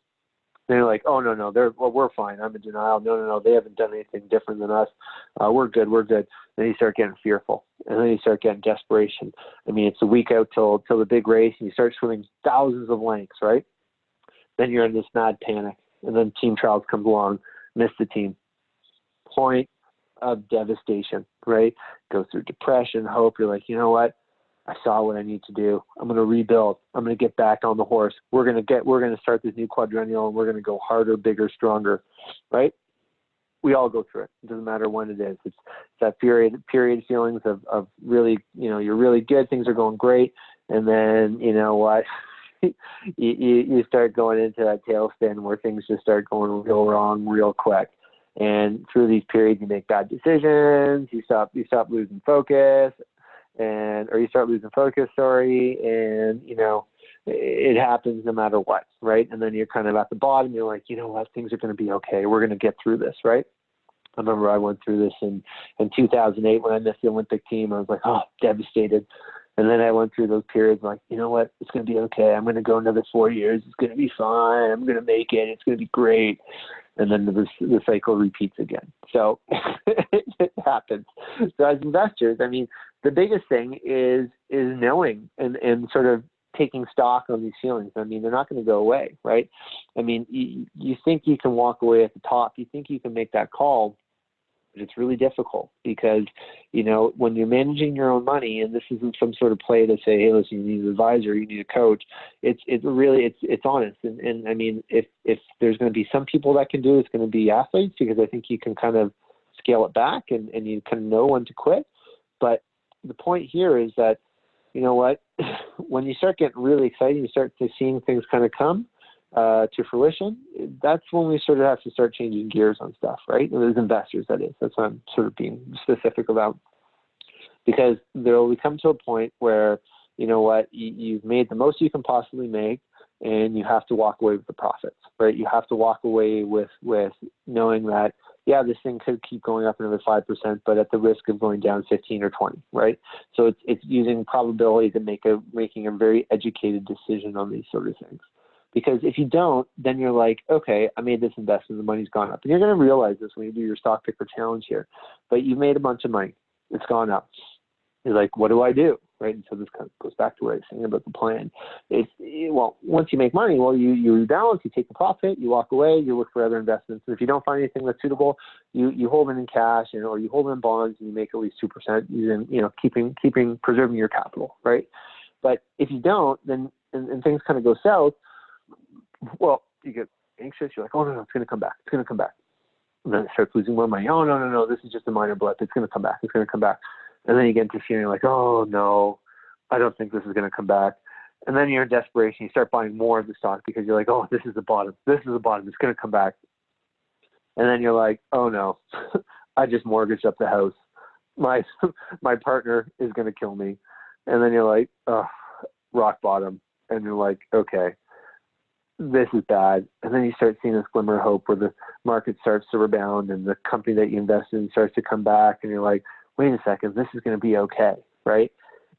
And they're like, oh no, we're fine. I'm in denial. No, they haven't done anything different than us. We're good. Then you start getting fearful, and then you start getting desperation. I mean, it's a week out till the big race, and you start swimming thousands of lengths, right? Then you're in this mad panic, and then team trials comes along, miss the team. Point of devastation, right? Go through depression, hope. You're like, you know what? I saw what I need to do. I'm going to rebuild. I'm going to get back on the horse. We're going to start this new quadrennial, and we're going to go harder, bigger, stronger, right? We all go through it. It doesn't matter when it is. It's that period feelings of really, you're really good. Things are going great. And then, you know what? you start going into that tailspin where things just start going real wrong real quick. And through these periods, you make bad decisions. You stop losing focus, or you start losing focus. And it happens no matter what, right? And then you're kind of at the bottom. You're like, you know what? Things are going to be okay. We're going to get through this, right? I remember I went through this in 2008 when I missed the Olympic team. I was like, oh, devastated. And then I went through those periods like, you know what? It's going to be okay. I'm going to go another 4 years. It's going to be fine. I'm going to make it. It's going to be great. And then the cycle repeats again. So it happens. So as investors, I mean, the biggest thing is knowing and sort of taking stock on these feelings. I mean, they're not going to go away, right? I mean, you think you can walk away at the top. You think you can make that call. But it's really difficult because, when you're managing your own money, and this isn't some sort of play to say, hey, listen, you need an advisor, you need a coach. It's honest. And I mean, if there's going to be some people that can do it, it's going to be athletes, because I think you can kind of scale it back and you kind of know when to quit. But the point here is that, you know what, when you start getting really excited, you start to seeing things kind of come to fruition, that's when we sort of have to start changing gears on stuff, right? And as investors, that is. That's what I'm sort of being specific about. Because there will come to a point where, you know what, you've made the most you can possibly make, and you have to walk away with the profits, right? You have to walk away with knowing that, yeah, this thing could keep going up another 5%, but at the risk of going down 15 or 20, right? So it's using probability to making a very educated decision on these sort of things. Because if you don't, then you're like, okay, I made this investment, the money's gone up. And you're going to realize this when you do your stock picker challenge here. But you made a bunch of money. It's gone up. You're like, what do I do? Right? And so this kind of goes back to what I was saying about the plan. Once you make money, you rebalance, you take the profit, you walk away, you look for other investments. And if you don't find anything that's suitable, you hold it in cash, or you hold it in bonds, and you make at least 2% using, preserving your capital, right? But if you don't, then and things kind of go south, well, you get anxious. You're like, oh, no, it's going to come back. It's going to come back. And then it starts losing more money. Oh, no, this is just a minor blip. It's going to come back. It's going to come back. And then you get into feeling like, oh, no, I don't think this is going to come back. And then you're in desperation. You start buying more of the stock because you're like, oh, this is the bottom. This is the bottom. It's going to come back. And then you're like, oh, no, I just mortgaged up the house. My partner is going to kill me. And then you're like, oh, rock bottom. and you're like, okay, this is bad. And then you start seeing this glimmer of hope where the market starts to rebound and the company that you invested in starts to come back, and you're like, wait a second, this is going to be okay, right?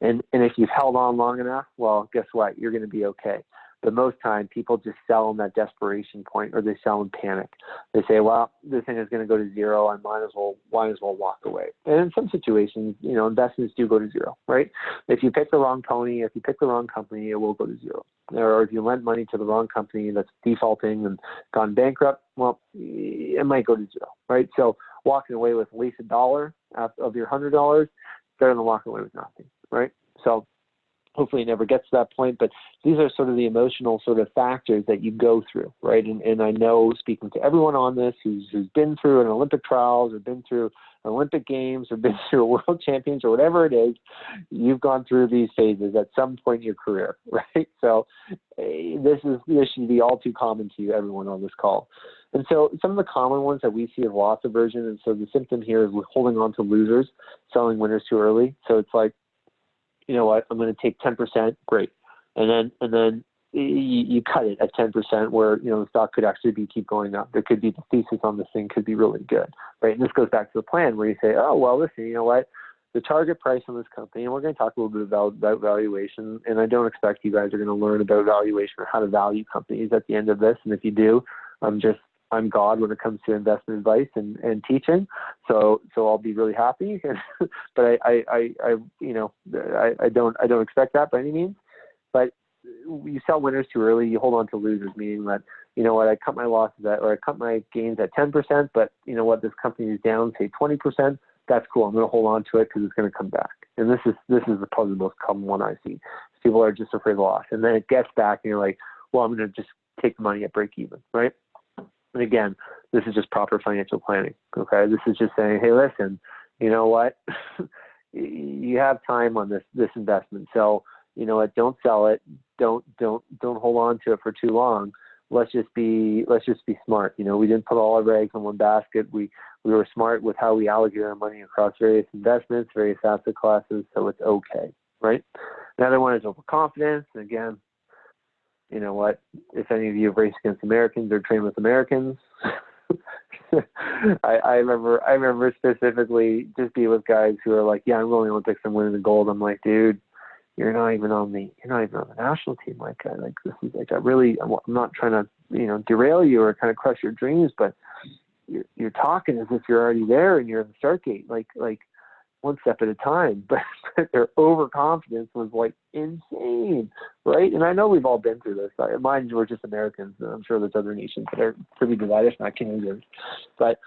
And if you've held on long enough, well, guess what? You're going to be okay. But most time, people just sell in that desperation point, or they sell in panic. They say, well, this thing is going to go to zero. I might as well walk away. And in some situations, investments do go to zero, right? If you pick the wrong pony, if you pick the wrong company, it will go to zero. Or if you lend money to the wrong company that's defaulting and gone bankrupt, well, it might go to zero, right? So walking away with at least $1 of your $100, better than walking away with nothing, right? So hopefully it never gets to that point, but these are sort of the emotional sort of factors that you go through, right? And I know, speaking to everyone on this who's been through an Olympic trials or been through an Olympic Games or been through a World Champions or whatever it is, you've gone through these phases at some point in your career, right? So this should be all too common to you, everyone on this call. And so some of the common ones that we see is loss aversion. And so the symptom here is holding on to losers, selling winners too early. So it's like, you know what, I'm going to take 10%, great. And then you cut it at 10% where, the stock could actually keep going up. There could be the thesis on this thing could be really good, right? And this goes back to the plan where you say, oh, well, listen, you know what, the target price on this company, and we're going to talk a little bit about valuation, and I don't expect you guys are going to learn about valuation or how to value companies at the end of this. And if you do, I'm God when it comes to investment advice and teaching. So I'll be really happy. But I don't expect that by any means. But you sell winners too early, you hold on to losers, meaning that, you know what, I cut my losses or I cut my gains at 10%, but you know what, this company is down, say 20%. That's cool. I'm going to hold on to it because it's going to come back. And this is probably the most common one I see. People are just afraid of loss. And then it gets back and you're like, well, I'm going to just take the money at break even, right? And again, this is just proper financial planning. Okay. This is just saying, hey, listen, you know what? You have time on this investment. So, you know what? Don't sell it. Don't hold on to it for too long. Let's just be smart. We didn't put all our eggs in one basket. We were smart with how we allocated our money across various investments, various asset classes. So it's okay. Right. Another one is overconfidence. And again, you know what? If any of you have raced against Americans or trained with Americans, I remember specifically just being with guys who are like, yeah, I'm going to the Olympics, I'm winning the gold. I'm like, dude, you're not even on the national team. Like this is like I'm not trying to derail you or kind of crush your dreams, but you're talking as if you're already there and you're in the start gate, like one step at a time. But their overconfidence was like insane, right? And I know we've all been through this. Mine were just Americans, and I'm sure there's other nations that are pretty divided, if not Canadians. But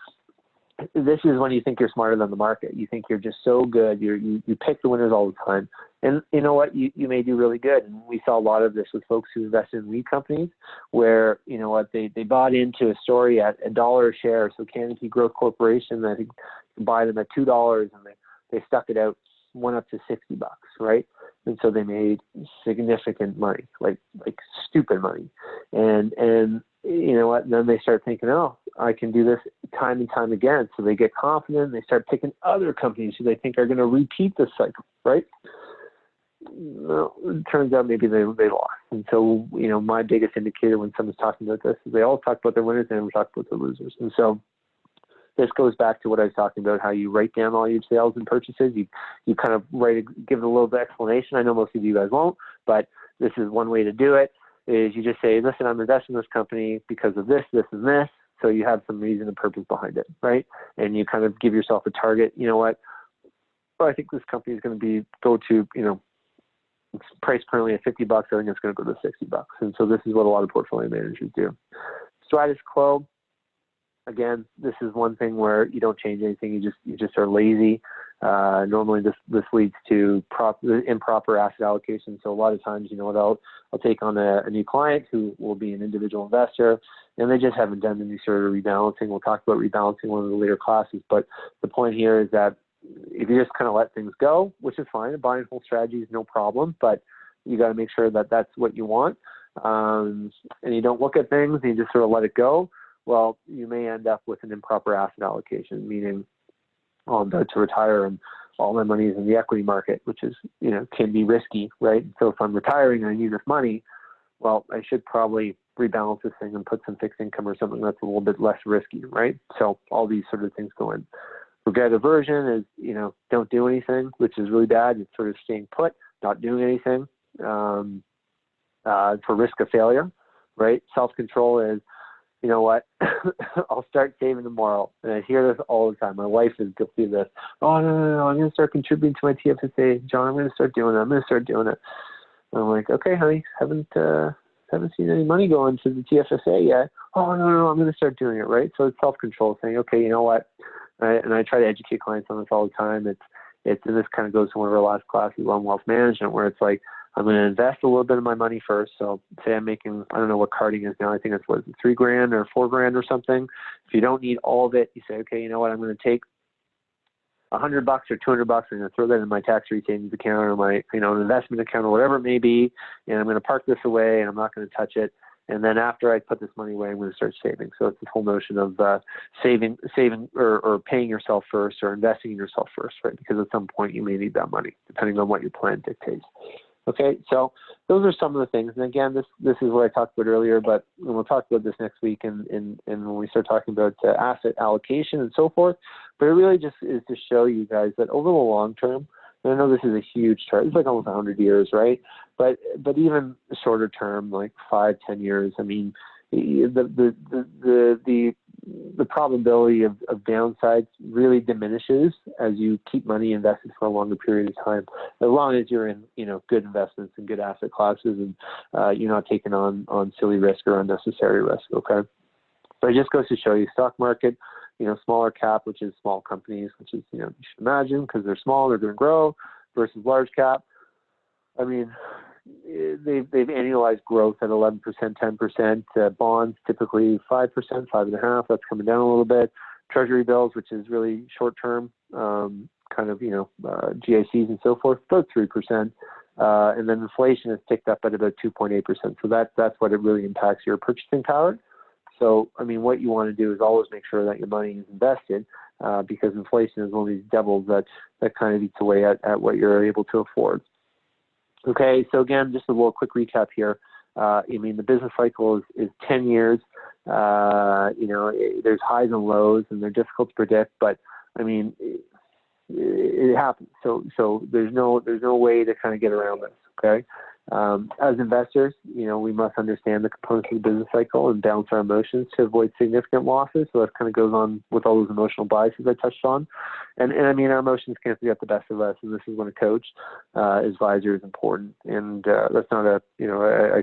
this is when you think you're smarter than the market. You think you're just so good. You pick the winners all the time. And you know what? You may do really good. And we saw a lot of this with folks who invested in lead companies where, you know what, they bought into a story at $1 a share. So Canopy Growth Corporation, I think, you buy them at $2, and they stuck it out, went up to $60, right? And so they made significant money, like stupid money. And you know what? And then they start thinking, oh, I can do this time and time again. So they get confident. They start picking other companies who they think are going to repeat this cycle, right? Well, it turns out maybe they lost. And so, my biggest indicator when someone's talking about this is they all talk about their winners and never talk about their losers. And so this goes back to what I was talking about, how you write down all your sales and purchases. You kind of give it a little bit of explanation. I know most of you guys won't, but this is one way to do it, is you just say, listen, I'm investing in this company because of this, this, and this. So you have some reason and purpose behind it, right? And you kind of give yourself a target. You know what? Well, I think this company is going to go to, it's priced currently at $50. I think it's going to go to $60. And so this is what a lot of portfolio managers do. Status quo. Again, this is one thing where you don't change anything. You just are lazy. Normally this leads to improper asset allocation. So a lot of times, I'll take on a new client who will be an individual investor, and they just haven't done any sort of rebalancing. We'll talk about rebalancing one of the later classes. But the point here is that if you just kind of let things go, which is fine, a buy and hold strategy is no problem, but you got to make sure that that's what you want. And you don't look at things and you just sort of let it go. Well, you may end up with an improper asset allocation, meaning, I'm about to retire and all my money is in the equity market, which is, can be risky, right? So if I'm retiring and I need this money, well, I should probably rebalance this thing and put some fixed income or something that's a little bit less risky, right? So all these sort of things go in. Regret aversion is, don't do anything, which is really bad. It's sort of staying put, not doing anything for risk of failure, right? Self-control is, you know what, I'll start saving tomorrow. And I hear this all the time. My wife is guilty of this. Oh, no, I'm going to start contributing to my TFSA. John, I'm going to start doing it. I'm going to start doing it. And I'm like, okay, honey, haven't seen any money go into the TFSA yet. Oh, no, I'm going to start doing it, right? So it's self-control, saying, okay, you know what? And I try to educate clients on this all the time. And this kind of goes to one of our last classes on wealth management, where it's like, I'm going to invest a little bit of my money first. So say I'm making, I don't know what carding is now. I think it's $3,000 or $4,000 or something. If you don't need all of it, you say, okay, you know what? I'm going to take $100 or $200. I'm going to throw that in my tax-free savings account or my, an investment account or whatever it may be. And I'm going to park this away and I'm not going to touch it. And then after I put this money away, I'm going to start saving. So it's this whole notion of saving or paying yourself first or investing in yourself first, right? Because at some point you may need that money, depending on what your plan dictates. Okay, so those are some of the things. And again, this is what I talked about earlier, but we'll talk about this next week and when we start talking about asset allocation and so forth. But it really just is to show you guys that over the long term, and I know this is a huge chart, it's like almost 100 years, right? But even shorter term, like 5-10 years, I mean, the probability of downsides really diminishes as you keep money invested for a longer period of time, as long as you're in good investments and good asset classes and you're not taking on silly risk or unnecessary risk. Okay, but it just goes to show you stock market, smaller cap, which is small companies, which is you should imagine because they're small, they're going to grow, versus large cap. I mean, they've annualized growth at 11%, 10%. Bonds typically 5%, 5.5%. That's coming down a little bit. Treasury bills, which is really short term, GICs and so forth, about 3%. And then inflation has ticked up at about 2.8%. So that's what it really impacts your purchasing power. So, I mean, what you want to do is always make sure that your money is invested because inflation is one of these devils that kind of eats away at what you're able to afford. Okay, so again, just a little quick recap here. The business cycle is 10 years. There's highs and lows, and they're difficult to predict. But I mean, it happens. So there's no way to kind of get around this. Okay, as investors, we must understand the components of the business cycle and balance our emotions to avoid significant losses. So that kind of goes on with all those emotional biases I touched on. And I mean, our emotions can't get the best of us. And this is when a coach, advisor is important. And that's not I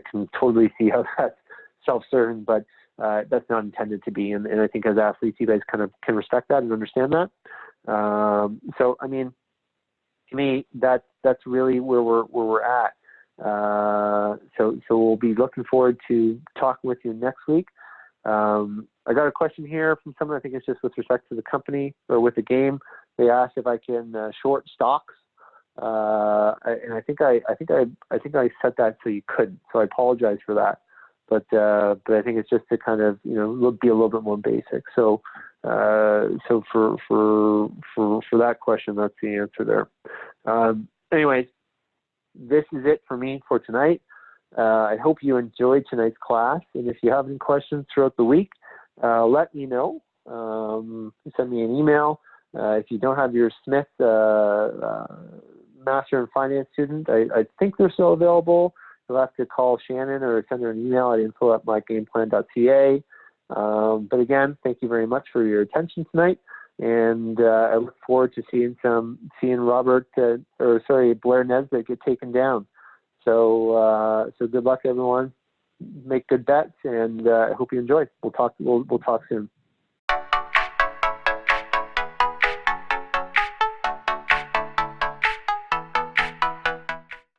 can totally see how that's self-serving, but that's not intended to be. And I think as athletes, you guys kind of can respect that and understand that. So, I mean, to me, that's really where we're at. So we'll be looking forward to talking with you next week. I got a question here from someone. I think it's just with respect to the company or with the game. They asked if I can short stocks, and I think I set that so you couldn't. So I apologize for that. But I think it's just to kind of be a little bit more basic. So for that question, that's the answer there. Anyways, this is it for me for tonight. I hope you enjoyed tonight's class, and if you have any questions throughout the week, let me know. Send me an email. If you don't have your Smith Master in Finance student, I think they're still available. You'll have to call Shannon or send her an email at info@mygameplan.ca. But again, thank you very much for your attention tonight. And I look forward to seeing Blair Nesbitt get taken down. So good luck, everyone. Make good bets, and I hope you enjoy. We'll talk soon.